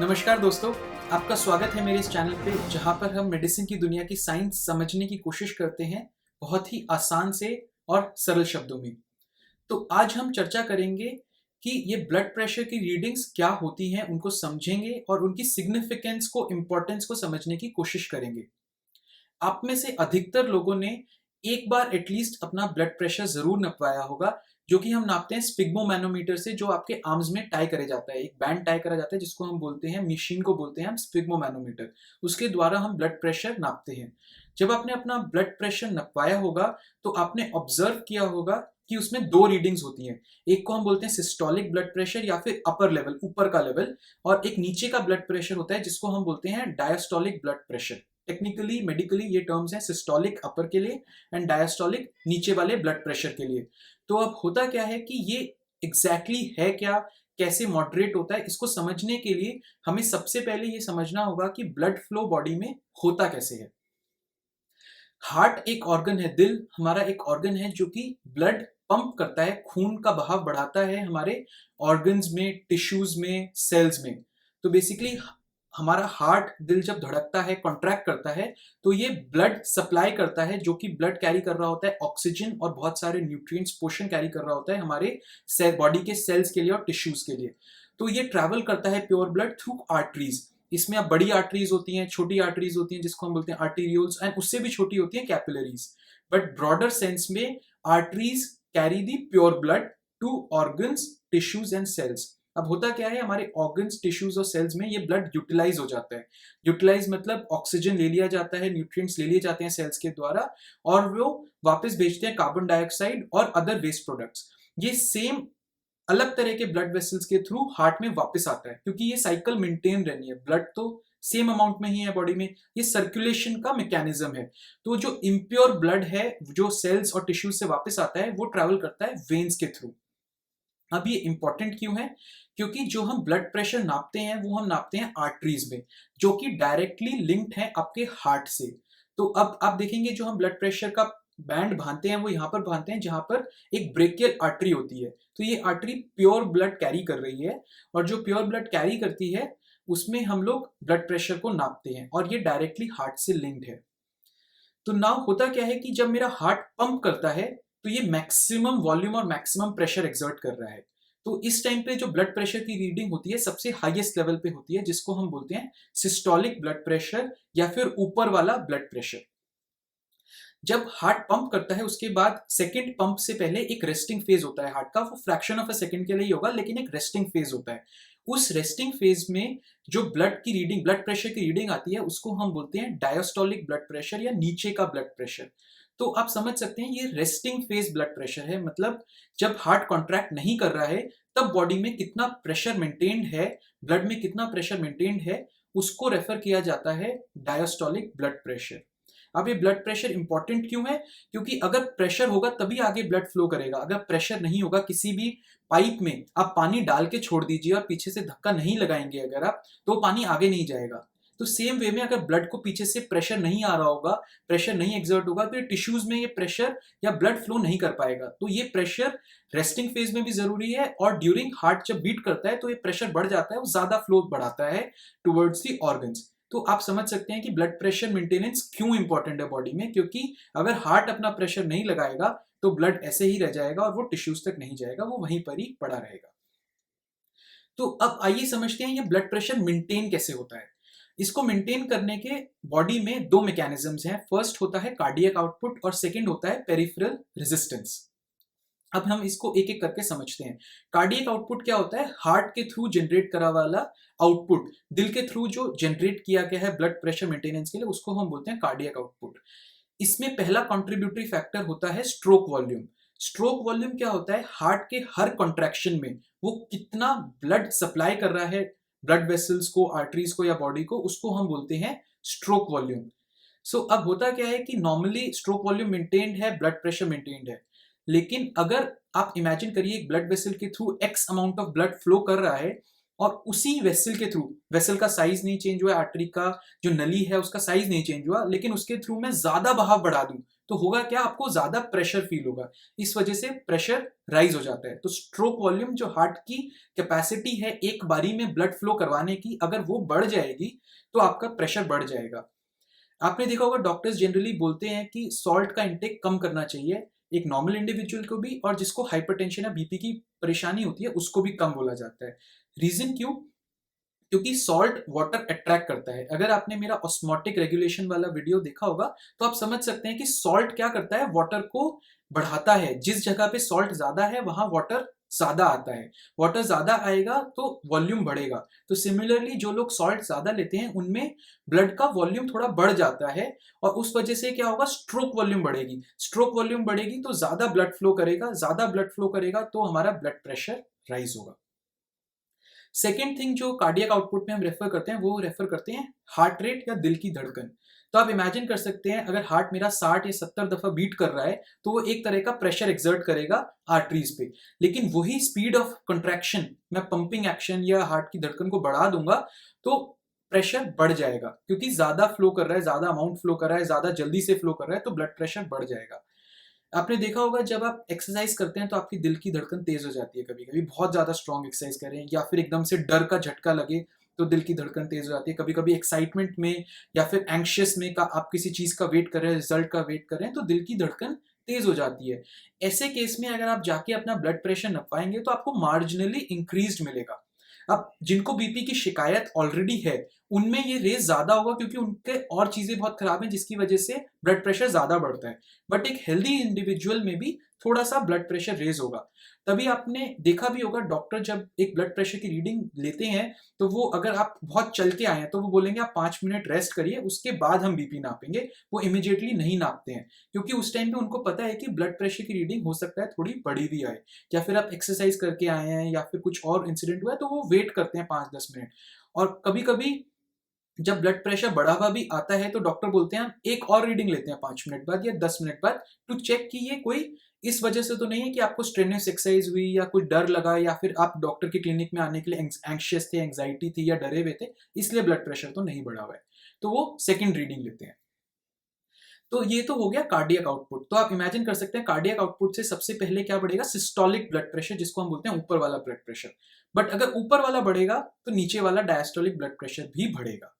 नमस्कार दोस्तों, आपका स्वागत है मेरे इस चैनल पे जहाँ पर हम मेडिसिन की दुनिया की साइंस समझने की कोशिश करते हैं बहुत ही आसान से और सरल शब्दों में। तो आज हम चर्चा करेंगे कि ये ब्लड प्रेशर की रीडिंग्स क्या होती हैं, उनको समझेंगे और उनकी सिग्निफिकेंस को, इम्पोर्टेंस को समझने की कोशिश करेंगे। आप में से अधिकतर लोगों ने एक बार एटलीस्ट अपना ब्लड प्रेशर ज़रूर नपवाया होगा, जो कि हम नापते हैं स्पिग्मोमैनोमीटर से, जो आपके आर्म्स में टाई करे जाता है। एक बैंड टाई करा जाता है जिसको हम बोलते हैं, मशीन को बोलते हैं हम स्पिग्मोमैनोमीटर। उसके द्वारा हम ब्लड प्रेशर नापते हैं। जब आपने अपना ब्लड प्रेशर नपवाया होगा, तो आपने ऑब्जर्व किया होगा कि उसमें 2 रीडिंग्स होती हैं। एक को हम बोलते हैं सिस्टोलिक ब्लड प्रेशर या फिर अपर लेवल, ऊपर का लेवल, और एक नीचे का ब्लड प्रेशर होता है जिसको हम बोलते हैं diastolic blood pressure. Technically, medically ये टर्म्स हैं सिस्टोलिक अपर के लिए एंड डायस्टोलिक नीचे वाले ब्लड प्रेशर के लिए। तो अब होता क्या है कि ये एग्जैक्टली है क्या, कैसे मॉडरेट होता है, इसको समझने के लिए हमें सबसे पहले ये समझना होगा कि ब्लड फ्लो बॉडी में होता कैसे है। हार्ट एक ऑर्गन है, दिल हमारा एक ऑर्गन है जो कि ब्लड पंप करता है, खून का बहाव बढ़ाता है हमारे ऑर्गन्स में, टिश्यूज में, सेल्स में। तो बेसिकली हमारा हार्ट, दिल जब धड़कता है, कॉन्ट्रैक्ट करता है, तो ये ब्लड सप्लाई करता है, जो कि ब्लड कैरी कर रहा होता है ऑक्सीजन और बहुत सारे न्यूट्रिएंट्स, पोषण कैरी कर रहा होता है हमारे सेल, बॉडी के सेल्स के लिए और टिश्यूज के लिए। तो ये ट्रैवल करता है प्योर ब्लड थ्रू आर्टरीज। इसमें अब बड़ी आर्टरीज होती हैं, छोटी आर्टरीज होती हैं जिसको हम बोलते हैं आर्टीरियोल्स, एंड उससे भी छोटी होती हैं कैपिलरीज। बट ब्रॉडर सेंस में arteries carry the pure blood to organs, tissues and cells. अब होता क्या है, हमारे ऑर्गन्स, टिश्यूज और सेल्स में ये ब्लड यूटिलाइज हो जाता है। यूटिलाइज मतलब ऑक्सीजन ले लिया जाता है, न्यूट्रिएंट्स ले लिए जाते हैं सेल्स के द्वारा, और वो वापस भेजते हैं कार्बन डाइऑक्साइड और अदर वेस्ट प्रोडक्ट्स। ये सेम अलग तरह के ब्लड वेसल्स के थ्रू हार्ट में वापस आता है, क्योंकि ये साइकिल मेंटेन रहनी है। ब्लड तो सेम अमाउंट में ही है बॉडी में, ये सर्कुलेशन का मैकेनिज्म है। तो जो इम्प्योर ब्लड है, जो सेल्स और टिश्यूज से वापस आता है, वो ट्रैवल करता है वेन्स के थ्रू। अब ये इंपॉर्टेंट क्यों है? क्योंकि जो हम ब्लड प्रेशर नापते हैं वो हम नापते हैं आर्टरीज में, जो कि डायरेक्टली लिंक्ड है आपके हार्ट से। तो अब आप देखेंगे जो हम ब्लड प्रेशर का बैंड बांधते हैं वो यहाँ पर बांधते हैं जहाँ पर एक ब्रेकियल आर्टरी होती है। तो ये आर्टरी प्योर ब्लड कैरी कर रही है, और जो प्योर ब्लड कैरी करती है उसमें हम लोग ब्लड प्रेशर को नापते हैं, और ये डायरेक्टली हार्ट से लिंक्ड है। तो नाउ होता क्या है कि जब मेरा हार्ट पंप करता है, तो ये मैक्सिमम वॉल्यूम और मैक्सिमम प्रेशर एक्सर्ट कर रहा है। तो इस टाइम पे जो ब्लड प्रेशर की रीडिंग होती है सबसे हाईएस्ट लेवल पे होती है, जिसको हम बोलते हैं सिस्टोलिक ब्लड प्रेशर या फिर ऊपर वाला ब्लड प्रेशर। जब हार्ट पंप करता है उसके बाद सेकंड पंप से पहले एक रेस्टिंग फेज होता है हार्ट का, वो फ्रैक्शन ऑफ अ सेकंड के लिए ही होगा, लेकिन एक रेस्टिंग फेज होता है। उस रेस्टिंग फेज में जो ब्लड की रीडिंग, ब्लड प्रेशर की रीडिंग आती है, उसको हम बोलते हैं डायस्टोलिक ब्लड प्रेशर या नीचे का ब्लड प्रेशर। तो आप समझ सकते हैं ये रेस्टिंग फेज ब्लड प्रेशर है, मतलब जब हार्ट कॉन्ट्रैक्ट नहीं कर रहा है तब बॉडी में कितना प्रेशर मेंटेन्ड है, ब्लड में कितना प्रेशर मेंटेन्ड है, उसको रेफर किया जाता है डायस्टोलिक ब्लड प्रेशर। अब ये ब्लड प्रेशर इंपॉर्टेंट क्यों है? क्योंकि अगर प्रेशर होगा तभी आगे ब्लड फ्लो करेगा। अगर प्रेशर नहीं होगा, किसी भी पाइप में आप पानी डाल के छोड़ दीजिए और पीछे से धक्का नहीं लगाएंगे अगर आप, तो पानी आगे नहीं जाएगा। तो सेम वे में अगर ब्लड को पीछे से प्रेशर नहीं आ रहा होगा, प्रेशर नहीं एक्सर्ट होगा, तो ये टिश्यूज में ये प्रेशर या ब्लड फ्लो नहीं कर पाएगा। तो ये प्रेशर रेस्टिंग फेज में भी जरूरी है, और ड्यूरिंग हार्ट जब बीट करता है तो ये प्रेशर बढ़ जाता है, वो ज्यादा फ्लो बढ़ाता है टुवर्ड्स दी ऑर्गन्स। तो आप समझ सकते हैं कि ब्लड प्रेशर मेंटेनेंस क्यों इंपॉर्टेंट है बॉडी में, क्योंकि अगर हार्ट अपना प्रेशर नहीं लगाएगा तो ब्लड ऐसे ही रह जाएगा और वो टिश्यूज तक नहीं जाएगा, वो वहीं पर ही पड़ा रहेगा। तो अब आइए समझते हैं ये ब्लड प्रेशर मेंटेन कैसे होता है। इसको मेंटेन करने के बॉडी में 2 मैकेनिज्म्स हैं। फर्स्ट होता है कार्डियक आउटपुट और सेकंड होता है पेरिफेरल रेजिस्टेंस। अब हम इसको एक एक करके समझते हैं। कार्डियक आउटपुट क्या होता है? हार्ट के थ्रू जनरेट करा वाला आउटपुट, दिल के थ्रू जो जनरेट किया गया है ब्लड प्रेशर मेंटेनेंस के लिए, उसको हम बोलते हैं कार्डियक आउटपुट। इसमें पहला कंट्रीब्यूटरी फैक्टर होता है स्ट्रोक वॉल्यूम। स्ट्रोक वॉल्यूम क्या होता है? हार्ट के हर कॉन्ट्रैक्शन में वो कितना ब्लड सप्लाई कर रहा है ब्लड वेसल्स को, आर्टरीज को या बॉडी को, उसको हम बोलते हैं स्ट्रोक वॉल्यूम। सो अब होता क्या है कि नॉर्मली स्ट्रोक वॉल्यूम मेंटेन्ड है, ब्लड प्रेशर मेंटेन्ड है, लेकिन अगर आप इमेजिन करिए एक ब्लड वेसल के through x amount of blood flow कर रहा है, और उसी वेसल के थ्रू, वेसल का साइज नहीं चेंज हुआ, आर्टरी का जो नली है उसका साइज नहीं चेंज हुआ, लेकिन उसके थ्रू मैं ज्यादा बहाव बढ़ा दूं, तो होगा क्या, आपको ज्यादा प्रेशर फील होगा, इस वजह से प्रेशर राइज हो जाता है। तो स्ट्रोक वॉल्यूम, जो हार्ट की कैपेसिटी है एक बारी में ब्लड फ्लो करवाने की, अगर वो बढ़ जाएगी तो आपका प्रेशर बढ़ जाएगा। आपने देखा होगा डॉक्टर्स जनरली बोलते हैं कि सॉल्ट का इंटेक कम करना चाहिए, एक नॉर्मल इंडिविजुअल को भी, और जिसको हाइपरटेंशन या बीपी की परेशानी होती है उसको भी कम बोला जाता है। रीजन क्यों? क्योंकि सॉल्ट वाटर अट्रैक्ट करता है। अगर आपने मेरा ऑस्मोटिक रेगुलेशन वाला वीडियो देखा होगा तो आप समझ सकते हैं कि सॉल्ट क्या करता है, वाटर को बढ़ाता है। जिस जगह पे सॉल्ट ज्यादा है वहां वाटर ज्यादा आता है, वाटर ज्यादा आएगा तो वॉल्यूम बढ़ेगा। तो सिमिलरली जो लोग सॉल्ट ज्यादा लेते हैं उनमें ब्लड का वॉल्यूम थोड़ा बढ़ जाता है, और उस वजह से क्या होगा, स्ट्रोक वॉल्यूम बढ़ेगी। स्ट्रोक वॉल्यूम बढ़ेगी तो ज्यादा ब्लड फ्लो करेगा, ज्यादा ब्लड फ्लो करेगा तो हमारा ब्लड प्रेशर राइज होगा। सेकेंड थिंग जो कार्डियक आउटपुट में हम रेफर करते हैं, वो रेफर करते हैं हार्ट रेट या दिल की धड़कन। तो आप इमेजिन कर सकते हैं, अगर हार्ट मेरा 60 या 70 दफा बीट कर रहा है तो वो एक तरह का प्रेशर एक्सर्ट करेगा आर्टरीज पे। लेकिन वही स्पीड ऑफ कंट्रैक्शन मैं पंपिंग एक्शन या हार्ट की धड़कन को बढ़ा दूंगा तो प्रेशर बढ़ जाएगा, क्योंकि ज्यादा फ्लो कर रहा है, ज्यादा अमाउंट फ्लो कर रहा है, ज्यादा जल्दी से फ्लो कर रहा है, तो ब्लड प्रेशर बढ़ जाएगा। आपने देखा होगा जब आप एक्सरसाइज करते हैं तो आपकी दिल की धड़कन तेज हो जाती है, कभी कभी बहुत ज्यादा स्ट्रॉन्ग एक्सरसाइज करें या फिर एकदम से डर का झटका लगे तो दिल की धड़कन तेज हो जाती है। कभी कभी एक्साइटमेंट में या फिर एंग्शियस में का आप किसी चीज का वेट कर रहे हैं, रिजल्ट का वेट कर रहे हैं, तो दिल की धड़कन तेज हो जाती है। ऐसे केस में अगर आप जाके अपना ब्लड प्रेशर नपाएंगे तो आपको मार्जिनली इंक्रीज मिलेगा। अब जिनको बीपी की शिकायत ऑलरेडी है उनमें ये रेस ज्यादा होगा, क्योंकि उनके और चीजें बहुत खराब हैं जिसकी वजह से ब्लड प्रेशर ज्यादा बढ़ता है। बट एक हेल्दी इंडिविजुअल में भी थोड़ा सा ब्लड प्रेशर रेज होगा। तभी आपने देखा भी होगा डॉक्टर जब एक ब्लड प्रेशर की रीडिंग लेते हैं तो वो, अगर आप बहुत चल के आए हैं तो वो बोलेंगे आप 5 मिनट रेस्ट करिए उसके बाद हम बीपी नापेंगे। वो इमिडिएटली नहीं नापते हैं, क्योंकि उस टाइम पे उनको पता है कि ब्लड प्रेशर की रीडिंग हो सकता है थोड़ी बड़ी भी आए, या फिर आप एक्सरसाइज करके आए हैं या फिर कुछ और इंसिडेंट हुआ है, तो वो वेट करते हैं 5-10 मिनट। और कभी कभी जब ब्लड प्रेशर बढ़ा हुआ भी आता है तो डॉक्टर बोलते हैं हम एक और रीडिंग लेते हैं 5 मिनट बाद या 10 मिनट बाद, टू चेक कि ये कोई इस वजह से तो नहीं है कि आपको स्ट्रेनियस एक्सरसाइज हुई या कुछ डर लगा या फिर आप डॉक्टर की क्लिनिक में आने के लिए एंग्शियस थे, एंग्जाइटी थी या डरे हुए थे, इसलिए ब्लड प्रेशर तो नहीं बढ़ा हुआ है। तो वो सेकेंड रीडिंग लेते हैं। तो ये तो हो गया कार्डियक आउटपुट। तो आप इमेजिन कर सकते हैं कार्डियक आउटपुट से सबसे पहले क्या बढ़ेगा, सिस्टोलिक ब्लड प्रेशर, जिसको हम बोलते हैं ऊपर वाला ब्लड प्रेशर। बट अगर ऊपर वाला बढ़ेगा तो नीचे वाला डायस्टोलिक ब्लड प्रेशर भी बढ़ेगा।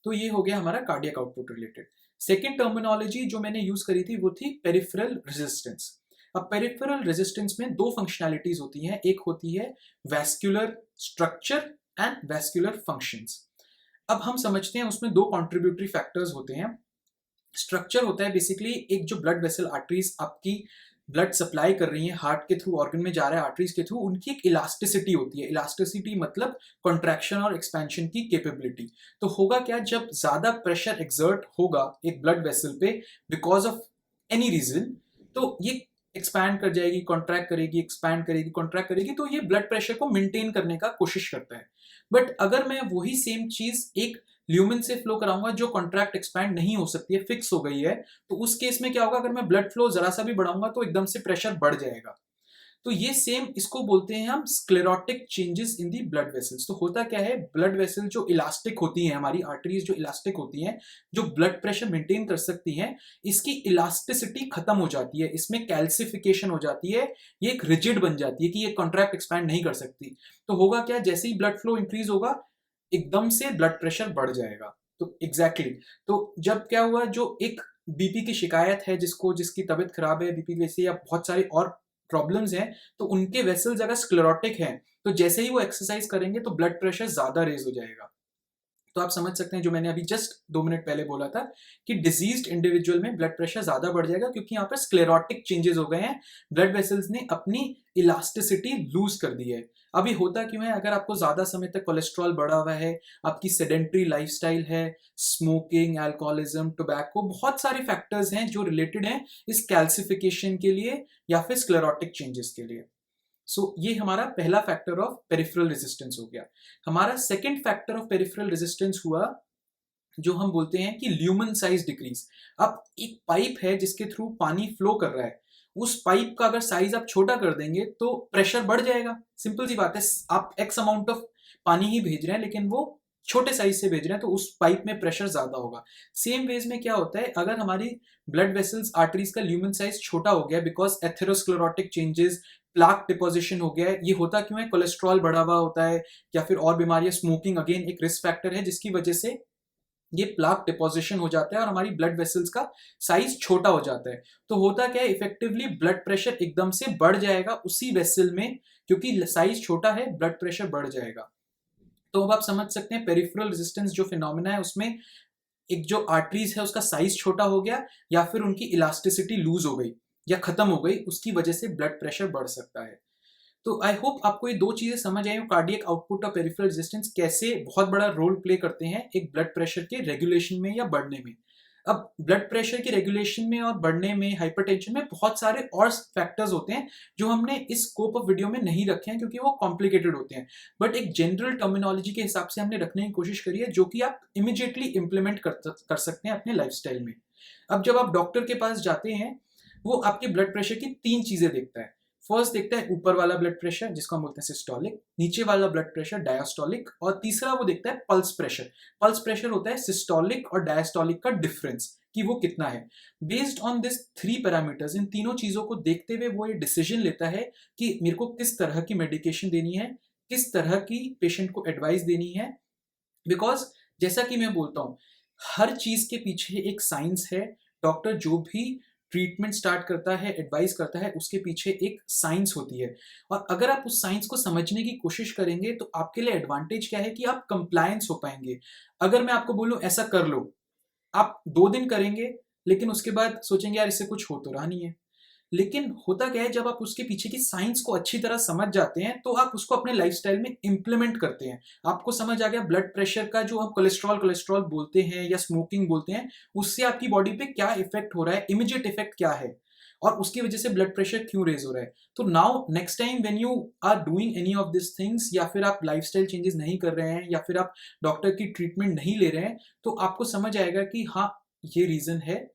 तो ये हो गया हमारा cardiac output related. Second terminology जो मैंने यूज करी थी वो थी पेरिफेरल रेजिस्टेंस। अब पेरिफेरल रेजिस्टेंस में दो फंक्शनैलिटीज होती हैं, एक होती है vascular structure and vascular functions. अब हम समझते हैं उसमें दो कॉन्ट्रीब्यूटरी फैक्टर्स होते हैं। स्ट्रक्चर होता है बेसिकली एक जो ब्लड वेसल आर्टरीज आपकी ब्लड सप्लाई कर रही है हार्ट के थ्रू, ऑर्गन में जा रहा है आर्टरीज के थ्रू, उनकी एक इलास्टिसिटी होती है। इलास्टिसिटी मतलब कॉन्ट्रैक्शन और एक्सपेंशन की कैपेबिलिटी। तो होगा क्या, जब ज्यादा प्रेशर एक्सर्ट होगा एक ब्लड वेसल पे बिकॉज ऑफ एनी रीजन, तो ये एक्सपैंड कर जाएगी, कॉन्ट्रैक्ट करेगी, एक्सपैंड करेगी, कॉन्ट्रैक्ट करेगी, तो ये ब्लड प्रेशर को मेंटेन करने का कोशिश करता है। बट अगर मैं वही सेम चीज एक ल्यूमेन से फ्लो कराऊंगा जो कॉन्ट्रैक्ट एक्सपैंड नहीं हो सकती है, फिक्स हो गई है, तो उस केस में क्या होगा, अगर मैं ब्लड फ्लो जरा सा भी बढ़ाऊंगा तो एकदम से प्रेशर बढ़ जाएगा। तो ये सेम, इसको बोलते हैं हम sclerotic changes in the blood vessels. तो होता क्या है, ब्लड वेसल जो इलास्टिक होती हैं, हमारी आर्टरीज जो इलास्टिक होती हैं, जो ब्लड प्रेशर मेंटेन कर सकती हैं, इसकी इलास्टिसिटी खत्म हो जाती है, इसमें कैल्सिफिकेशन हो जाती है, ये एक रिजिड बन जाती है कि ये कॉन्ट्रैक्ट एक्सपैंड नहीं कर सकती। तो होगा क्या, जैसे ही ब्लड फ्लो इंक्रीज होगा एकदम से ब्लड प्रेशर बढ़ जाएगा। तो एग्जैक्टली तो जब क्या हुआ, जो एक बीपी की शिकायत है, जिसकी तबीयत खराब है बीपी वैसे या बहुत सारी और प्रॉब्लम्स हैं, तो उनके वेसल्स अगर स्क्लेरोटिक हैं तो जैसे ही वो एक्सरसाइज करेंगे तो ब्लड प्रेशर ज्यादा रेज हो जाएगा। तो आप समझ सकते हैं जो मैंने अभी जस्ट 2 मिनट पहले बोला था कि डिजीज्ड इंडिविजुअल में ब्लड प्रेशर ज्यादा बढ़ जाएगा, क्योंकि यहाँ पर स्क्लेरोटिक चेंजेस हो गए हैं, ब्लड वेसल्स ने अपनी इलास्टिसिटी लूज कर दी है। अभी होता क्यों है, अगर आपको ज्यादा समय तक कोलेस्ट्रॉल बढ़ा हुआ है, आपकी सेडेंट्री लाइफस्टाइल है, स्मोकिंग, अल्कोहलिज्म, टोबैको, बहुत सारे फैक्टर्स हैं जो रिलेटेड हैं इस कैल्सिफिकेशन के लिए या फिर स्क्लेरोटिक चेंजेस के लिए। ये हमारा पहला फैक्टर ऑफ पेरिफेरल रेजिस्टेंस हो गया। हमारा second factor of peripheral resistance हुआ जो हम बोलते हैं कि ल्यूमन साइज डिक्रीज। अब एक पाइप है जिसके थ्रू पानी फ्लो कर रहा है, उस पाइप का अगर साइज आप छोटा कर देंगे तो प्रेशर बढ़ जाएगा। सिंपल सी बात है, आप एक्स अमाउंट ऑफ पानी ही भेज रहे हैं लेकिन वो छोटे साइज से भेज रहे हैं तो उस पाइप में प्रेशर ज्यादा होगा। सेम वेज में क्या होता है, अगर हमारी ब्लड वेसल्स आर्टरीज का ल्यूमेन साइज छोटा हो गया because atherosclerotic changes, plaque deposition हो गया है, ये होता क्यों है, कोलेस्ट्रॉल बढ़ा हुआ होता है या फिर और बीमारियां, स्मोकिंग अगेन एक रिस्क फैक्टर है जिसकी वजह से ये प्लाक डिपोजिशन हो जाता है और हमारी ब्लड वेसल्स का साइज छोटा हो जाता है। तो होता क्या है, इफेक्टिवली ब्लड प्रेशर एकदम से बढ़ जाएगा उसी वेसल में, क्योंकि साइज छोटा है ब्लड प्रेशर बढ़ जाएगा। तो अब आप समझ सकते हैं पेरिफेरल रेजिस्टेंस जो फिनोमेना है उसमें एक जो आर्टरीज है उसका साइज छोटा हो गया या फिर उनकी इलास्टिसिटी लूज हो गई या खत्म हो गई, उसकी वजह से ब्लड प्रेशर बढ़ सकता है। तो आई होप आपको ये दो चीजें समझ आई हो, कार्डियक आउटपुट और पेरिफेरल रेजिस्टेंस कैसे बहुत बड़ा रोल प्ले करते हैं एक ब्लड प्रेशर के रेगुलेशन में या बढ़ने में। अब ब्लड प्रेशर के रेगुलेशन में और बढ़ने में, हाइपरटेंशन में बहुत सारे और फैक्टर्स होते हैं जो हमने इस स्कोप ऑफ वीडियो में नहीं रखे हैं क्योंकि वो कॉम्प्लिकेटेड होते हैं, बट एक जनरल टर्मिनोलॉजी के हिसाब से हमने रखने की कोशिश करी है जो कि आप इमिडिएटली इंप्लीमेंट कर सकते हैं अपने लाइफस्टाइल में। अब जब आप डॉक्टर के पास जाते हैं वो आपके ब्लड प्रेशर की तीन चीजें देखता है। फर्स्ट देखता है ऊपर वाला ब्लड प्रेशर जिसको हम बोलते हैं सिस्टोलिक, नीचे वाला ब्लड प्रेशर डायस्टोलिक, और तीसरा वो देखता है पल्स प्रेशर। पल्स प्रेशर होता है सिस्टोलिक और डायस्टोलिक का डिफरेंस कि वो कितना है। Based on this three parameters, इन तीनों चीजों को देखते हुए वो ये डिसीजन लेता है कि मेरे को किस तरह की मेडिकेशन देनी है, किस तरह की पेशेंट को एडवाइस देनी है। बिकॉज जैसा कि मैं बोलता हूँ हर चीज के पीछे एक साइंस है। डॉक्टर जो भी ट्रीटमेंट स्टार्ट करता है, एडवाइस करता है, उसके पीछे एक साइंस होती है, और अगर आप उस साइंस को समझने की कोशिश करेंगे तो आपके लिए एडवांटेज क्या है कि आप कंप्लायंस हो पाएंगे। अगर मैं आपको बोलूं ऐसा कर लो, आप 2 दिन करेंगे लेकिन उसके बाद सोचेंगे यार इससे कुछ हो तो रहा नहीं है। लेकिन होता क्या है, जब आप उसके पीछे की साइंस को अच्छी तरह समझ जाते हैं तो आप उसको अपने लाइफस्टाइल में इंप्लीमेंट करते हैं। आपको समझ आ गया ब्लड प्रेशर का जो हम कोलेस्ट्रॉल कोलेस्ट्रॉल बोलते हैं या स्मोकिंग बोलते हैं, उससे आपकी बॉडी पे क्या इफेक्ट हो रहा है, इमीडिएट इफेक्ट क्या है, और उसकी वजह से ब्लड प्रेशर क्यों रेज हो रहा है। तो now next time when you are doing any of this things, या फिर आप लाइफस्टाइल चेंजेस नहीं कर रहे हैं या फिर आप डॉक्टर की ट्रीटमेंट नहीं ले रहे हैं, तो आपको समझ आएगा कि हाँ ये रीजन है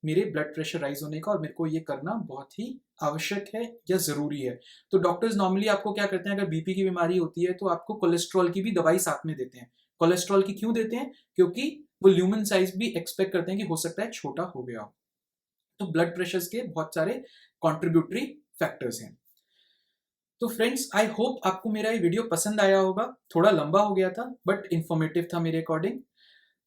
मेरे ब्लड प्रेशर राइज होने का और मेरे को ये करना बहुत ही आवश्यक है या जरूरी है। तो डॉक्टर्स नॉर्मली आपको क्या करते हैं, अगर बीपी की बीमारी होती है तो आपको कोलेस्ट्रॉल की भी दवाई साथ में देते हैं। कोलेस्ट्रॉल की क्यों देते हैं, क्योंकि वो ल्यूमेन साइज भी एक्सपेक्ट करते हैं कि हो सकता है छोटा हो गया हो। तो ब्लड प्रेशर के बहुत सारे कॉन्ट्रीब्यूटरी फैक्टर्स हैं। तो फ्रेंड्स आई होप आपको मेरा ये वीडियो पसंद आया होगा। थोड़ा लंबा हो गया था बट इंफॉर्मेटिव था मेरे अकॉर्डिंग।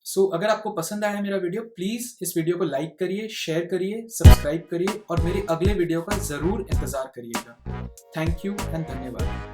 सो अगर आपको पसंद आया मेरा वीडियो, प्लीज इस वीडियो को लाइक करिए, शेयर करिए, सब्सक्राइब करिए और मेरे अगले वीडियो का जरूर इंतजार करिएगा। थैंक यू एंड धन्यवाद।